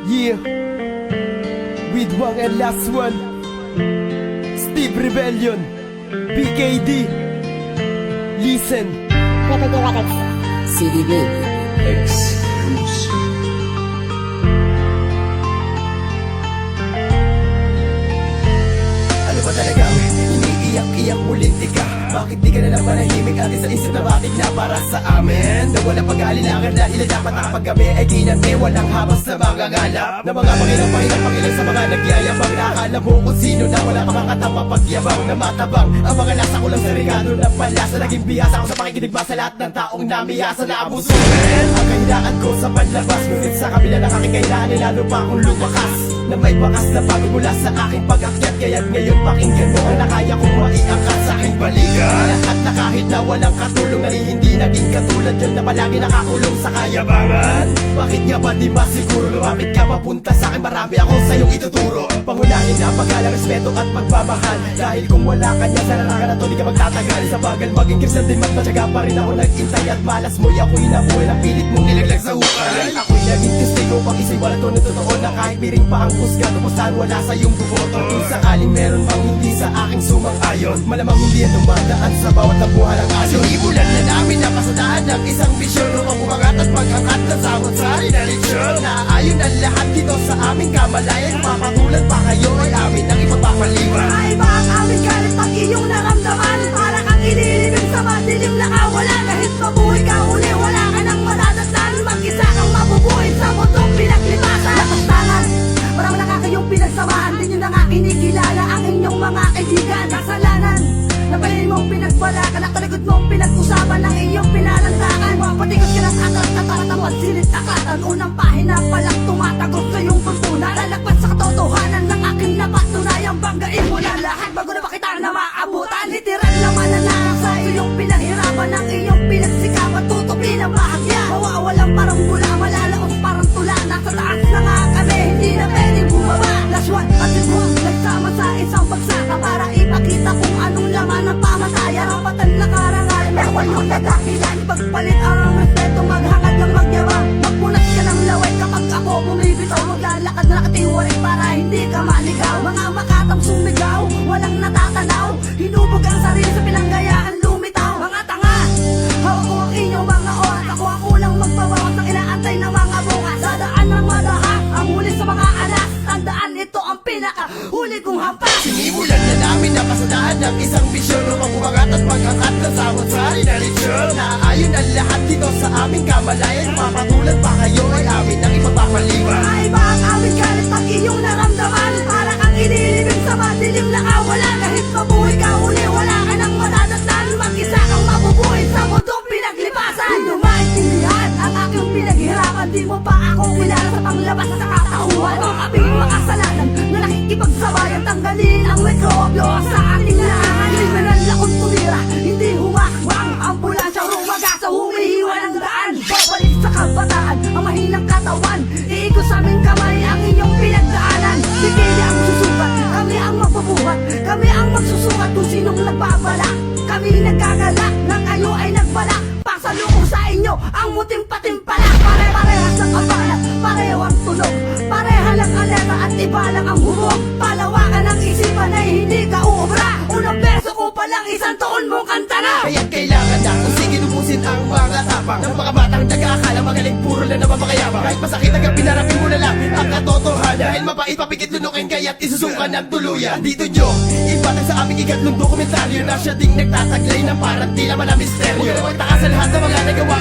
Yeah, with one and last one, Steve Rebellion, BKD. Listen, CDB Exclusive. Ano ba talagang iniiyak-iyak mulinti ka? Bakit di ka na lang manahimik at isa isip na bakit na para sa amin? Na walang pag-aalilangan dahil dapat kapag kami ay kinanti. Walang habas na magagalap na mga pangilang sa mga nagyayabang. Nakakala mo kung sino na wala ka makatama pagyabang na matabang. Ang mga lasa ko lang sa regalo ng palasa. Naging bihasa ako sa pakikinig sa lahat ng taong namiyasa na abusuin. Ang kahinaan ko sa panlabas, ngunit sa kabila ng aking kailangan ay lalo pa akong lumakas. Na may bakas na pagod mula sa aking pag-akyat. Kaya't ngayon pakinggan mo ang nakaya kong maiangkat sa aking balikan. Lahat na kahit na walang katulong na hindi naging katulad yun na palagi nakakulong sa kayabangan. Bakit nga ba di masiguro lumapit ka papunta sa akin? Marami ako sa'yong ituturo. Pangunahin na paggalang, respeto at pagmamahal. Dahil kung wala ka niya sa larangan na to di ka magtatagal. Sa bagal maging kristal din matmatyaga pa rin ako nag-intay. At malas mo'y ako'y nabuhay na pilit mong nilaglag sa hukay. Ako'y naging testigo pang isa'y wala to na totoo. Na kahit piring pa ang husga tupusan wala sa iyong buboto. Kung sakaling meron mang hindi sa aking sumang-ayon, malamang hindi yan dumadaan sa bawat nabuhan ng aso. Ibulan na namin na pasadahan ng isang bisyon upang umangat at maghangat na samot sa rinalisyon. Naayon ang lahat dito sa aming kamalayan. Mapatulad pa kayo ay amin ang ipagpapaliwan. Ay ba ang aming galit pag iyong naramdaman? Para kang inilibig sa madilim na kawalan. Kahit mabuhay ka uli, wala ka nang madadatnan. Mag-isa kang mabubuhay sa mundong pinaglipasan. Lapastangan, marami na kakayong pinagsamahan. Di nyo na nga kinikilala ang inyong mga kaibigan. Kasalanan, napahin mong pinagbalakan. Nakaligod mong pinag-usapan ng iyong pinalantakan. Patikot ka ng atas at taratawad silit akatan. Unang pahina palang tumatagos sa iyong tuntunan. Lalagpas sa katotohanan ng aking napatunayan. Banggain mo na lahat bago na makita na maabutan. Literal naman na lang sa iyong pinaghirapan. Ng iyong pinagsikapan, tutupin ang bahagya. Mawawalang parang bula, malalaos parang tula. Nasa taas na nga kami, hindi na pwedeng bumaba. Laswan at ilwang, nagsama sa isang pagsaka. Para ipakita kung anong laman ng pamatayan. Rapatan na karangal, meron yung nagkakilan. Pagpalit ang respeto, maghangad ng magyabang. Magpunat ka ng laway kapag ako bumibitaw. Maglalakad na katiwari para hindi ka maligaw. Mga makatang sumigaw, walang natatanaw. Hinubog ang sarili sa pinanggayaan, lumitaw. Mga tanga, hawak ko ang inyong mga oras. Ako ang unang magbabawas ng inaantay ng mga bukas. Dadaan ng madahak, ang huli sa mga alas. Tandaan, ito ang pinaka-huli kong hampas. Sinimulan na namin na pasadahan ng isang bisyon upang umangat at maghangat na samot sa rinalisyon. Naayon ang lahat dito sa aming kamalayan. Mapatulad pa kayo ay amin ang ipagpapaliwan. Ay ba ang aming galit pag iyong naramdaman? Para kang inilibig sa madilim na kawalan. Kahit mabuhay ka uli, wala ka nang madadatnan. Mag-isa kang mabubuhay sa mundong pinaglipasan. Di nyo maintindihan ang aking pinaghirapan. Di mo pa ako kilala sa panglabas sa katauhan. Ang aming makasalanan na nakikipagsabayan. Tanggalin ang mikrobyo sa ating lahat. Liberal akong tumira, hindi humakbang. Ambulansya rumagasa, humihiwa ng daan. Babalik sa kabataan, ang mahinang katawan. Iikot sa aming kamay ang inyong pinagdaanan. Bigay ang susukat, kami ang magpabuhat. Kami ang magsusukat kung sinong nagbabala. Kami nagkagala, na kayo ay nagbalak. Pasalubong sa inyo ang muting patimpala. Pare-parehas ang kabalat, pareho ang tunog. Pareha lang ang letra at iba lang ang hubog. Palawakan ang isipan ay hindi ka uubra. Unang beso ko palang isang taon mong kanta na. Kaya't kailangan na kung sige lubusin ang mga tapang ng mga batang nag-aakala magaling puro lang na mapakayabang. Kahit masakit hanggang pinarapin mo na lang ang katotohanan. Dahil mapait papikit lunukin kaya't isusukan ng tuluyan. Dito nyo, ibatag sa aming ikatlong dokumentaryo na siya ding nagtataglay ng parang di naman na misteryo. Huwag na magtaka sa lahat ng mga nagawa